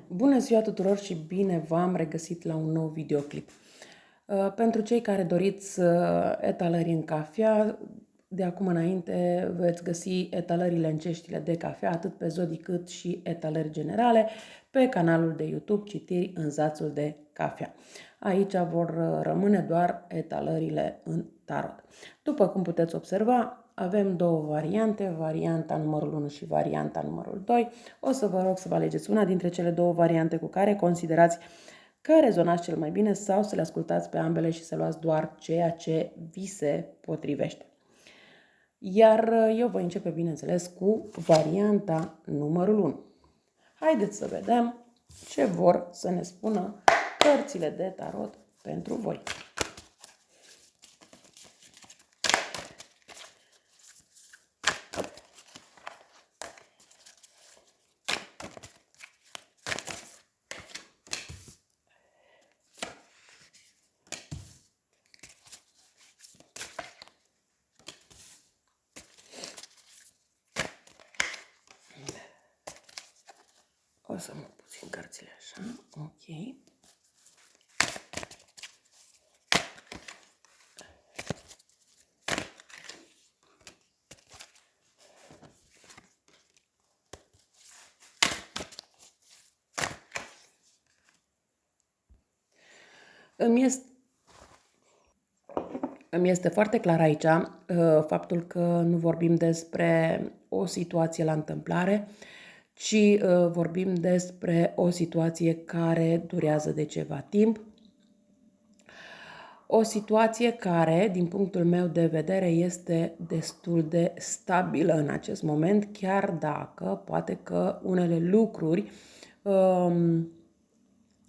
Bună ziua tuturor și bine v-am regăsit la un nou videoclip. Pentru cei care doriți etalări în cafea, de acum înainte veți găsi etalări lenceștile de cafea, atât pe Zodi cât și etalări generale, pe canalul de YouTube Citiri în zațul de cafea. Aici vor rămâne doar etalările în tarot. După cum puteți observa, avem două variante, varianta numărul 1 și varianta numărul 2. O să vă rog să vă alegeți una dintre cele două variante cu care considerați că rezonați cel mai bine sau să le ascultați pe ambele și să luați doar ceea ce vi se potrivește. Iar eu voi începe, bineînțeles, cu varianta numărul 1. Haideți să vedem ce vor să ne spună cărțile de tarot pentru voi. O să mă puțin cărțile așa, ok. Îmi este foarte clar aici faptul că nu vorbim despre o situație la întâmplare, ci vorbim despre o situație care durează de ceva timp. O situație care, din punctul meu de vedere, este destul de stabilă în acest moment, chiar dacă poate că unele lucruri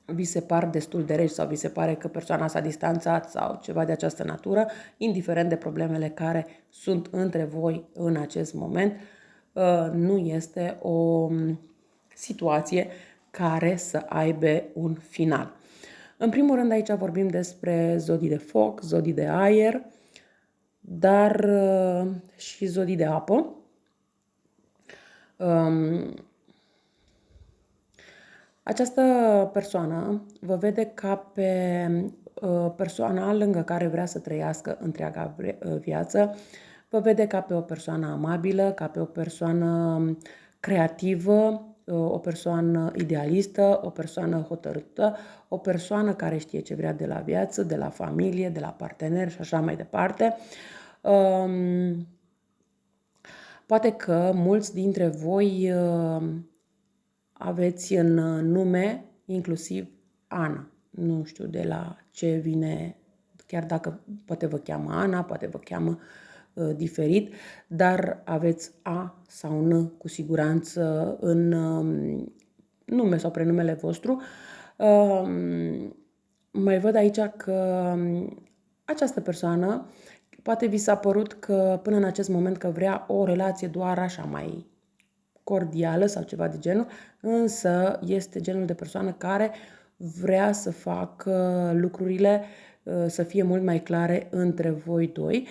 vi se par destul de reci sau vi se pare că persoana s-a distanțat sau ceva de această natură, indiferent de problemele care sunt între voi în acest moment, nu este o situație care să aibă un final. În primul rând aici vorbim despre zodii de foc, zodii de aer, dar și zodii de apă. Această persoană vă vede ca pe persoana lângă care vrea să trăiască întreaga viață, vă vede ca pe o persoană amabilă, ca pe o persoană creativă, o persoană idealistă, o persoană hotărâtă, o persoană care știe ce vrea de la viață, de la familie, de la partener și așa mai departe. Poate că mulți dintre voi aveți în nume inclusiv Ana. Nu știu de la ce vine, chiar dacă poate vă cheamă Ana, poate vă cheamă diferit, dar aveți A sau N cu siguranță în nume sau prenumele vostru. Mai văd aici că această persoană poate vi s-a părut că până în acest moment că vrea o relație doar așa mai cordială sau ceva de genul, însă este genul de persoană care vrea să facă lucrurile să fie mult mai clare între voi doi.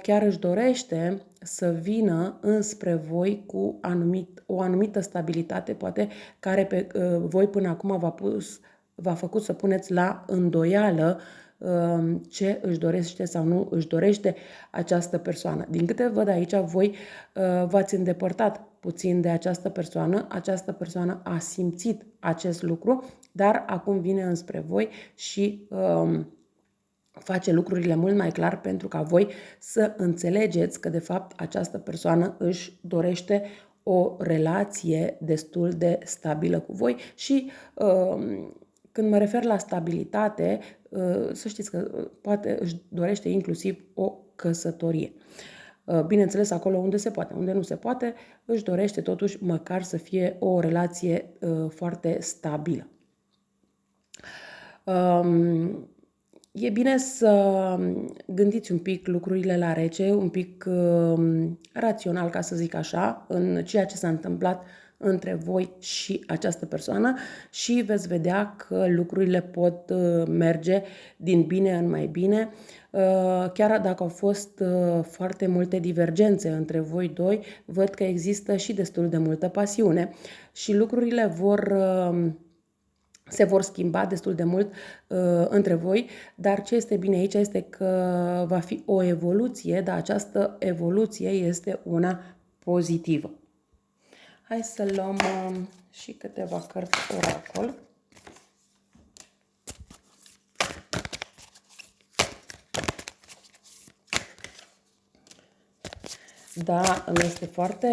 Chiar își dorește să vină înspre voi cu o anumită stabilitate, poate care pe voi până acum v-a făcut să puneți la îndoială ce își dorește sau nu își dorește această persoană. Din câte văd aici, voi v-ați îndepărtat puțin de această persoană a simțit acest lucru, dar acum vine înspre voi și face lucrurile mult mai clar pentru ca voi să înțelegeți că de fapt această persoană își dorește o relație destul de stabilă cu voi și când mă refer la stabilitate, să știți că poate își dorește inclusiv o căsătorie. Bineînțeles, acolo unde se poate, unde nu se poate, își dorește totuși măcar să fie o relație foarte stabilă. E bine să gândiți un pic lucrurile la rece, un pic rațional, ca să zic așa, în ceea ce s-a întâmplat între voi și această persoană și veți vedea că lucrurile pot merge din bine în mai bine. Chiar dacă au fost foarte multe divergențe între voi doi, văd că există și destul de multă pasiune și lucrurile se vor schimba destul de mult între voi, dar ce este bine aici este că va fi o evoluție, dar această evoluție este una pozitivă. Hai să luăm și câteva cărți oracol. Da, îmi este foarte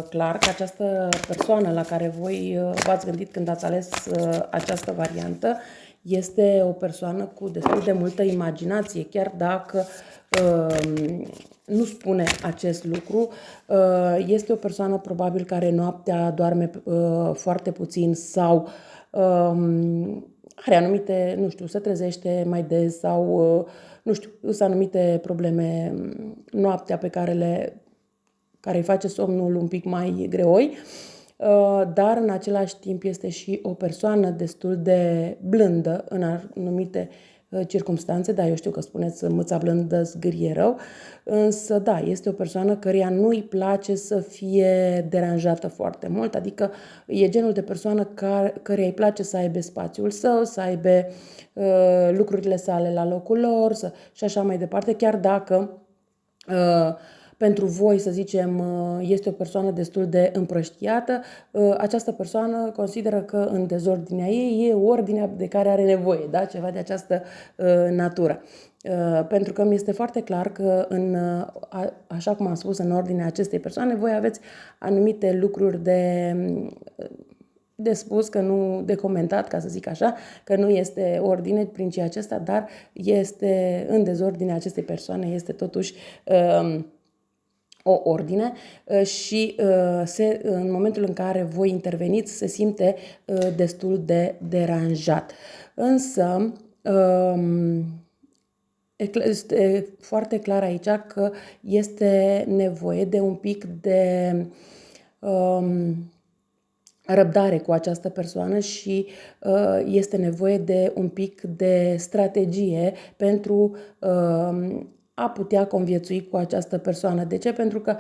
clar că această persoană la care voi v-ați gândit când ați ales această variantă este o persoană cu destul de multă imaginație, chiar dacă nu spune acest lucru. Este o persoană probabil care noaptea doarme foarte puțin sau are anumite, nu știu, se trezește mai des sau, nu știu, sunt anumite probleme noaptea pe care îi face somnul un pic mai greoi, dar în același timp este și o persoană destul de blândă în anumite circumstanțe. Da, eu știu că spuneți mâța blândă zgârie rău, însă da, este o persoană căreia nu-i place să fie deranjată foarte mult, adică e genul de persoană căreia îi place să aibă spațiul său, să aibă lucrurile sale la locul lor și așa mai departe, chiar dacă pentru voi, să zicem, este o persoană destul de împrăștiată, această persoană consideră că în dezordinea ei e ordinea de care are nevoie, da? Ceva de această natură. Pentru că mi este foarte clar că, așa cum am spus, în ordinea acestei persoane, voi aveți anumite lucruri de spus, că nu de comentat, ca să zic așa, că nu este ordine prin ceea acesta, dar este în dezordinea acestei persoane, este totuși o ordine și în momentul în care voi interveniți se simte destul de deranjat. Însă este foarte clar aici că este nevoie de un pic de răbdare cu această persoană și este nevoie de un pic de strategie pentru a putea conviețui cu această persoană. De ce? Pentru că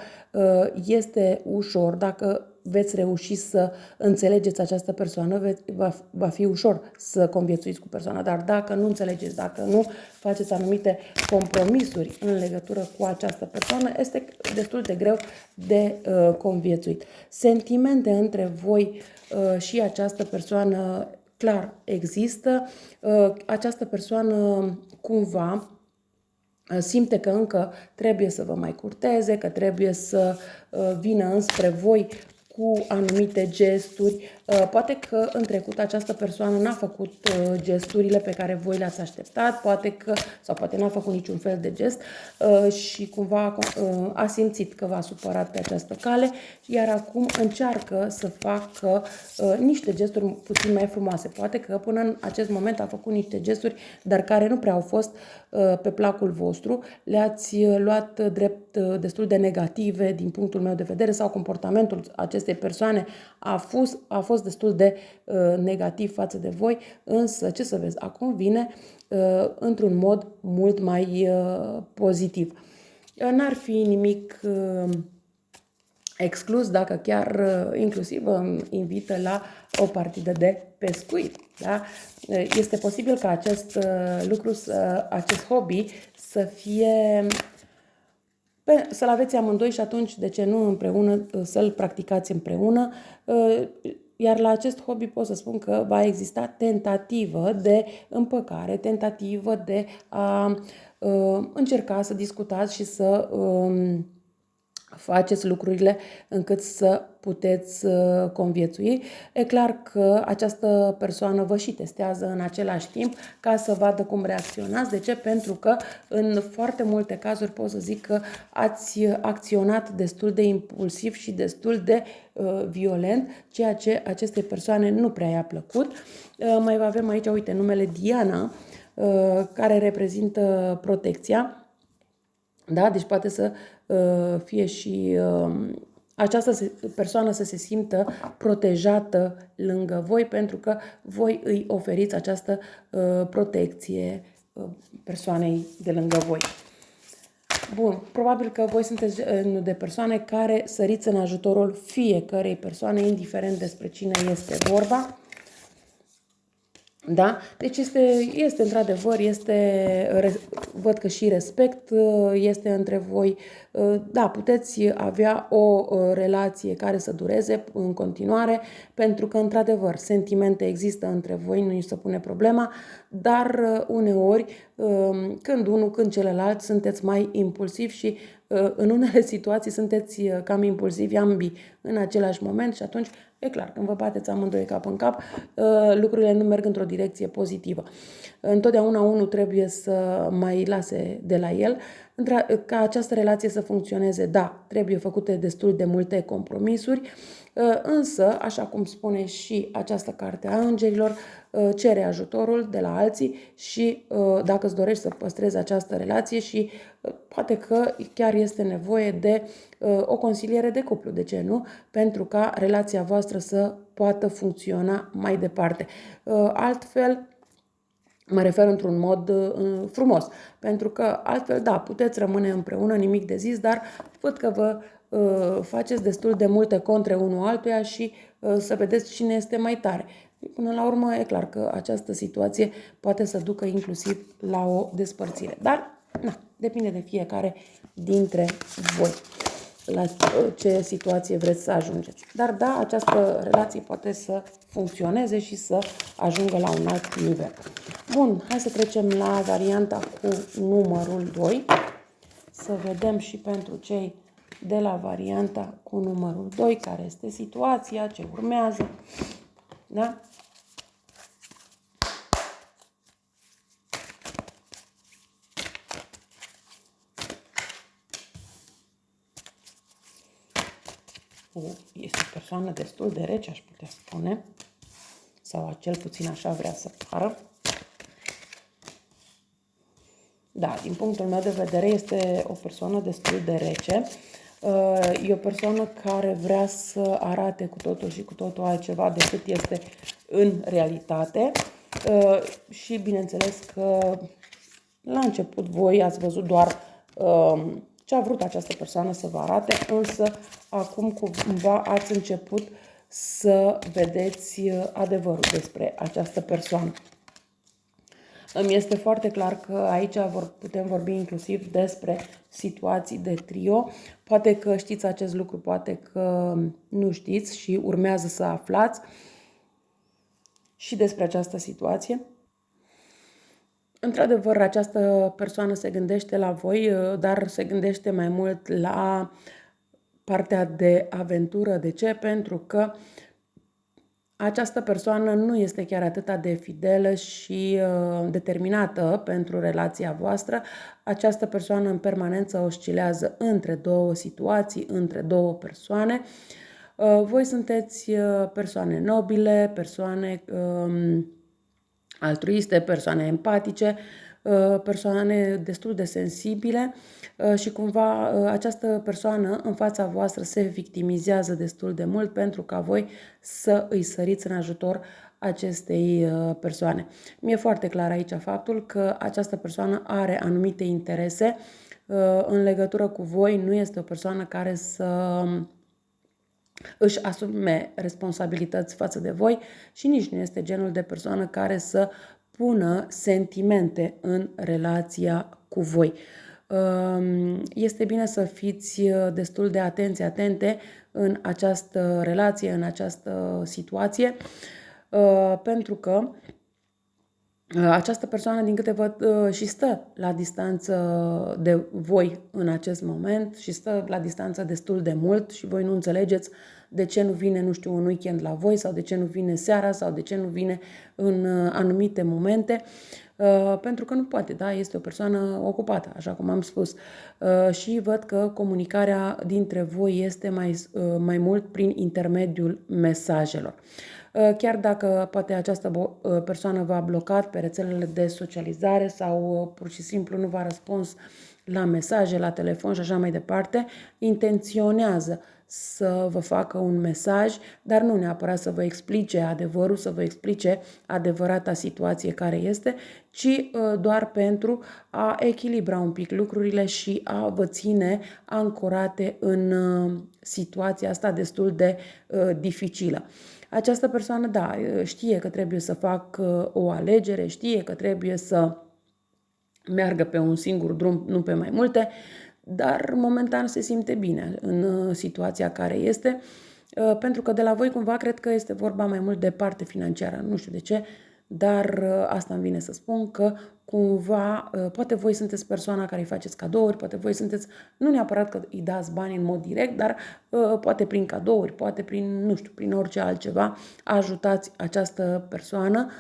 este ușor, dacă veți reuși să înțelegeți această persoană, va fi ușor să conviețuiți cu persoana, dar dacă nu înțelegeți, dacă nu faceți anumite compromisuri în legătură cu această persoană, este destul de greu de conviețuit. Sentimente între voi și această persoană clar există. Această persoană cumva simte că încă trebuie să vă mai curteze, că trebuie să vină înspre voi cu anumite gesturi. Poate că în trecut această persoană n-a făcut gesturile pe care voi le-ați așteptat, sau poate n-a făcut niciun fel de gest și cumva a simțit că v-a supărat pe această cale, iar acum încearcă să facă niște gesturi puțin mai frumoase. Poate că până în acest moment a făcut niște gesturi, dar care nu prea au fost pe placul vostru, le-ați luat drept destul de negative din punctul meu de vedere sau comportamentul acestei persoane a fost destul de negativ față de voi, însă ce să vezi, acum vine într-un mod mult mai pozitiv. N-ar fi nimic exclus dacă chiar inclusiv vă invită la o partidă de pescuit. Da? Este posibil ca acest lucru, acest hobby să-l aveți amândoi și atunci, de ce nu împreună, să-l practicați împreună. Iar la acest hobby pot să spun că va exista tentativă de împăcare, tentativă de a încerca să discutați și să faceți lucrurile încât să puteți conviețui. E clar că această persoană vă și testează în același timp ca să vadă cum reacționați. De ce? Pentru că în foarte multe cazuri pot să zic că ați acționat destul de impulsiv și destul de violent, ceea ce acestei persoane nu prea i-a plăcut. Mai avem aici, uite, numele Diana, care reprezintă protecția. Da? Deci poate să fie și această persoană să se simtă protejată lângă voi, pentru că voi îi oferiți această protecție persoanei de lângă voi. Bun, probabil că voi sunteți de persoane care săriți în ajutorul fiecărei persoane, indiferent despre cine este vorba. Da? Deci este într-adevăr, văd că și respect este între voi. Da, puteți avea o relație care să dureze în continuare, pentru că într-adevăr sentimente există între voi, nu se pune problema, dar uneori când unul, când celălalt sunteți mai impulsivi și în unele situații sunteți cam impulsivi ambii în același moment și atunci e clar, când vă bateți amândoi cap în cap, lucrurile nu merg într-o direcție pozitivă. Întotdeauna unul trebuie să mai lase de la el. Ca această relație să funcționeze, da, trebuie făcute destul de multe compromisuri, însă, așa cum spune și această carte a îngerilor, cere ajutorul de la alții și dacă îți dorești să păstrezi această relație și poate că chiar este nevoie de o consiliere de cuplu, de ce nu? Pentru ca relația voastră să poată funcționa mai departe. Altfel, mă refer într-un mod frumos, pentru că altfel, da, puteți rămâne împreună, nimic de zis, dar văd că vă faceți destul de multe contre unul altuia și să vedeți cine este mai tare. Până la urmă, e clar că această situație poate să ducă inclusiv la o despărțire. Dar, na, depinde de fiecare dintre voi la ce situație vreți să ajungeți. Dar da, această relație poate să funcționeze și să ajungă la un alt nivel. Bun, hai să trecem la varianta cu numărul 2. Să vedem și pentru cei de la varianta cu numărul 2 care este situația, ce urmează. Da? Este o persoană destul de rece, aș putea spune, sau cel puțin așa vrea să pară. Da, din punctul meu de vedere este o persoană destul de rece. E o persoană care vrea să arate cu totul și cu totul altceva decât este în realitate. Și bineînțeles că la început voi ați văzut doar ce a vrut această persoană să vă arate, însă acum cumva ați început să vedeți adevărul despre această persoană. Îmi este foarte clar că aici putem vorbi inclusiv despre situații de trio. Poate că știți acest lucru, poate că nu știți și urmează să aflați și despre această situație. Într-adevăr, această persoană se gândește la voi, dar se gândește mai mult la partea de aventură. De ce? Pentru că această persoană nu este chiar atât de fidelă și determinată pentru relația voastră. Această persoană în permanență oscilează între două situații, între două persoane. Voi sunteți persoane nobile, persoane altruiste, persoane empatice, persoane destul de sensibile și cumva această persoană în fața voastră se victimizează destul de mult pentru ca voi să îi săriți în ajutor acestei persoane. Mi-e foarte clar aici faptul că această persoană are anumite interese în legătură cu voi, nu este o persoană care să își asume responsabilități față de voi și nici nu este genul de persoană care să pună sentimente în relația cu voi. Este bine să fiți destul de atente în această relație, în această situație, pentru că această persoană, din câte văd, și stă la distanță de voi în acest moment și stă la distanță destul de mult și voi nu înțelegeți de ce nu vine, nu știu, un weekend la voi sau de ce nu vine seara sau de ce nu vine în anumite momente, pentru că nu poate, da, este o persoană ocupată, așa cum am spus. Și văd că comunicarea dintre voi este mai mult prin intermediul mesajelor. Chiar dacă poate această persoană v-a blocat pe rețelele de socializare sau pur și simplu nu v-a răspuns la mesaje, la telefon și așa mai departe, intenționează să vă facă un mesaj, dar nu neapărat să vă explice adevărul, să vă explice adevărata situație care este, ci doar pentru a echilibra un pic lucrurile și a vă ține ancorate în situația asta destul de dificilă. Această persoană, da, știe că trebuie să facă o alegere, știe că trebuie să meargă pe un singur drum, nu pe mai multe, dar momentan se simte bine în situația care este, pentru că de la voi cumva cred că este vorba mai mult de parte financiară, nu știu de ce, dar asta îmi vine să spun că cumva, poate voi sunteți persoana care îi faceți cadouri, poate voi sunteți, nu neapărat că îi dați bani în mod direct, dar poate prin cadouri, poate prin, nu știu, prin orice altceva, ajutați această persoană.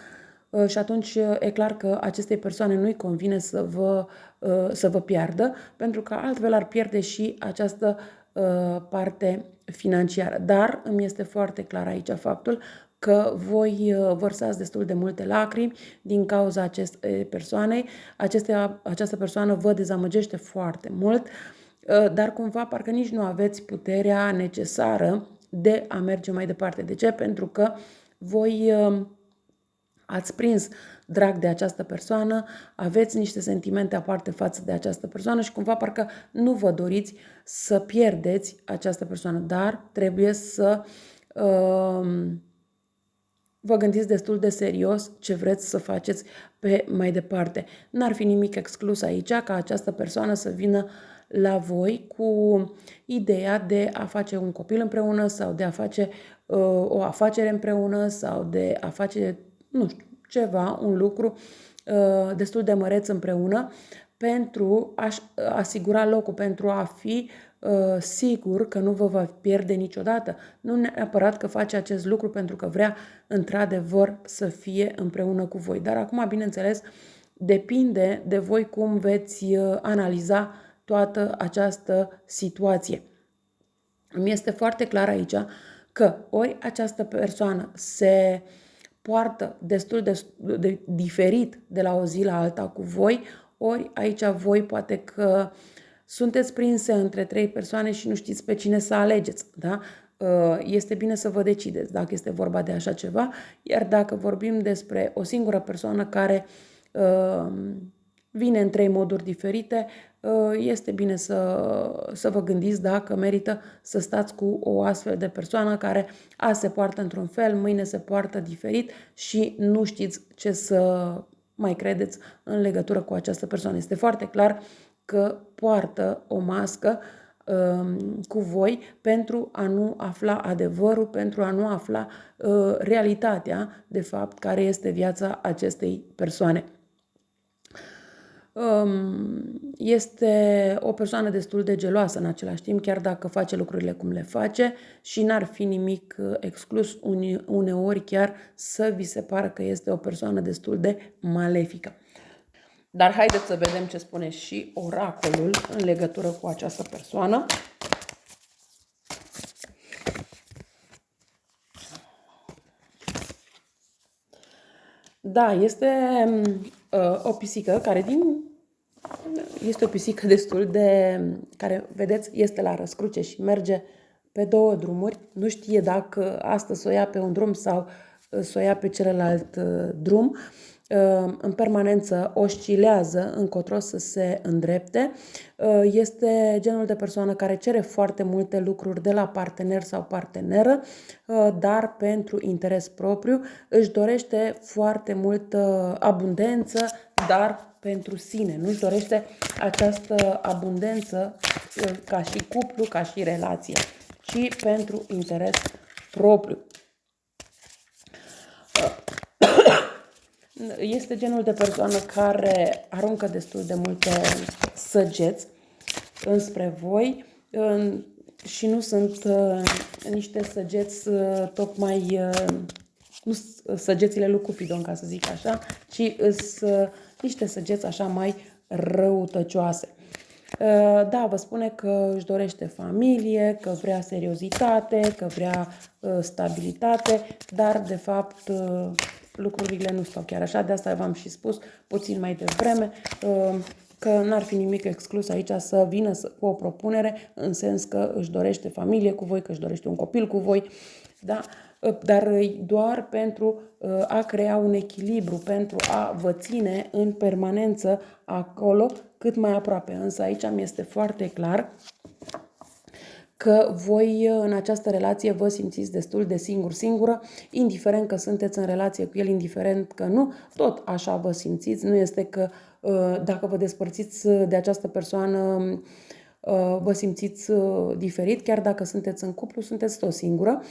Și atunci e clar că acestei persoane nu-i convine să vă piardă, pentru că altfel ar pierde și această parte financiară. Dar îmi este foarte clar aici faptul că voi vărsați destul de multe lacrimi din cauza acestei persoane. Această persoană vă dezamăgește foarte mult, dar cumva parcă nici nu aveți puterea necesară de a merge mai departe. De ce? Pentru că voi ați prins drag de această persoană, aveți niște sentimente aparte față de această persoană și cumva parcă nu vă doriți să pierdeți această persoană, dar trebuie să vă gândiți destul de serios ce vreți să faceți pe mai departe. N-ar fi nimic exclus aici ca această persoană să vină la voi cu ideea de a face un copil împreună sau de a face o afacere împreună sau de a face, nu știu, ceva, un lucru destul de măreț împreună pentru a-și asigura locul, pentru a fi sigur că nu vă va pierde niciodată. Nu neapărat că face acest lucru pentru că vrea într-adevăr să fie împreună cu voi. Dar acum, bineînțeles, depinde de voi cum veți analiza toată această situație. Îmi este foarte clar aici că ori această persoană se poartă destul de diferit de la o zi la alta cu voi, ori aici voi poate că sunteți prinse între trei persoane și nu știți pe cine să alegeți, da? Este bine să vă decideți dacă este vorba de așa ceva, iar dacă vorbim despre o singură persoană care vine în trei moduri diferite, este bine să vă gândiți dacă merită să stați cu o astfel de persoană care azi se poartă într-un fel, mâine se poartă diferit și nu știți ce să mai credeți în legătură cu această persoană. Este foarte clar că poartă o mască cu voi pentru a nu afla adevărul, pentru a nu afla realitatea, de fapt, care este viața acestei persoane. Este o persoană destul de geloasă în același timp, chiar dacă face lucrurile cum le face și n-ar fi nimic exclus uneori chiar să vi se pară că este o persoană destul de malefică. Dar haideți să vedem ce spune și oracolul în legătură cu această persoană. Da, este o pisică care este o pisică destul de, care, vedeți, este la răscruce și merge pe două drumuri. Nu știe dacă astăzi să o ia pe un drum sau să o ia pe celălalt drum. În permanență oscilează încotro să se îndrepte. Este genul de persoană care cere foarte multe lucruri de la partener sau parteneră, dar pentru interes propriu își dorește foarte multă abundență, dar pentru sine. Nu își dorește această abundență ca și cuplu, ca și relație, ci pentru interes propriu. Este genul de persoană care aruncă destul de multe săgeți înspre voi și nu sunt niște săgeți tocmai, nu săgețile lui Cupidon, ca să zic așa, ci sunt niște săgeți așa mai răutăcioase. Da, vă spune că își dorește familie, că vrea seriozitate, că vrea stabilitate, dar de fapt lucrurile nu stau chiar așa, de asta v-am și spus puțin mai devreme. că n-ar fi nimic exclus aici să vină cu o propunere în sens că își dorește familie cu voi, că își dorește un copil cu voi, da? Dar doar pentru a crea un echilibru, pentru a vă ține în permanență acolo cât mai aproape. Însă aici mi este foarte clar că voi în această relație vă simțiți destul de singur-singură, indiferent că sunteți în relație cu el, indiferent că nu, tot așa vă simțiți. Nu este că dacă vă despărțiți de această persoană vă simțiți diferit, chiar dacă sunteți în cuplu, sunteți tot singură.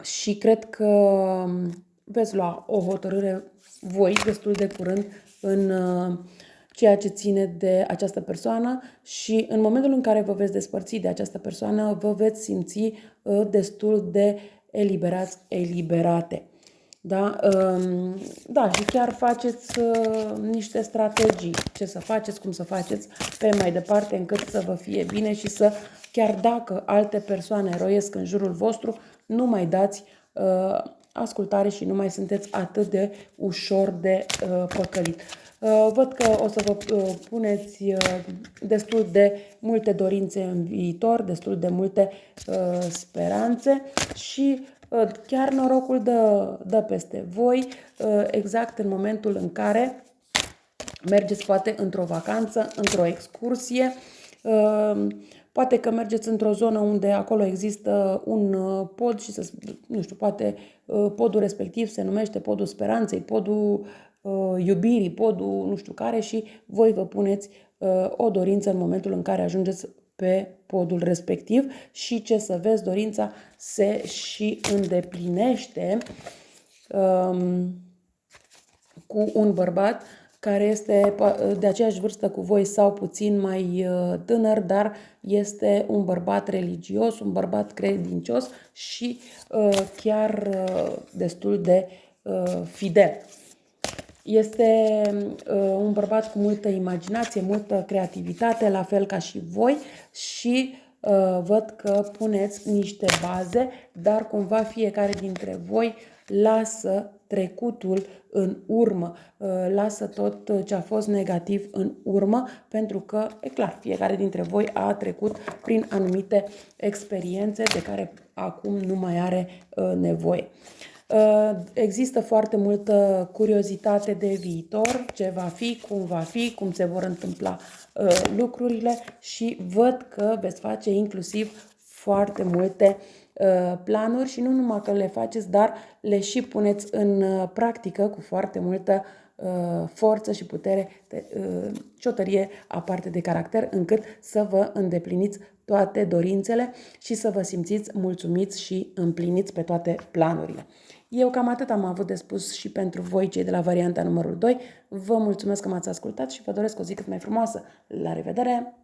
Și cred că veți lua o hotărâre voi destul de curând în ceea ce ține de această persoană și în momentul în care vă veți despărți de această persoană, vă veți simți destul de eliberate. Da? Da, și chiar faceți niște strategii, ce să faceți, cum să faceți pe mai departe, încât să vă fie bine și să, chiar dacă alte persoane roiesc în jurul vostru, nu mai dați ascultare și nu mai sunteți atât de ușor de păcălit. Văd că o să vă puneți destul de multe dorințe în viitor, destul de multe speranțe și chiar norocul dă peste voi exact în momentul în care mergeți poate într-o vacanță, într-o excursie, poate că mergeți într-o zonă unde acolo există un pod și nu știu, poate podul respectiv se numește podul speranței, podul iubirii, podul nu știu care și voi vă puneți o dorință în momentul în care ajungeți pe podul respectiv și ce să vezi, dorința se și îndeplinește cu un bărbat care este de aceeași vârstă cu voi sau puțin mai tânăr, dar este un bărbat religios, un bărbat credincios și chiar destul de fidel. Este un bărbat cu multă imaginație, multă creativitate, la fel ca și voi și văd că puneți niște baze, dar cumva fiecare dintre voi lasă trecutul în urmă, lasă tot ce a fost negativ în urmă, pentru că, e clar, fiecare dintre voi a trecut prin anumite experiențe de care acum nu mai are nevoie. Există foarte multă curiozitate de viitor, ce va fi, cum se vor întâmpla lucrurile și văd că veți face inclusiv foarte multe planuri și nu numai că le faceți, dar le și puneți în practică cu foarte multă forță și putere și o tărie aparte de caracter, încât să vă îndepliniți toate dorințele și să vă simțiți mulțumiți și împliniți pe toate planurile. Eu cam atât am avut de spus și pentru voi, cei de la varianta numărul 2. Vă mulțumesc că m-ați ascultat și vă doresc o zi cât mai frumoasă. La revedere!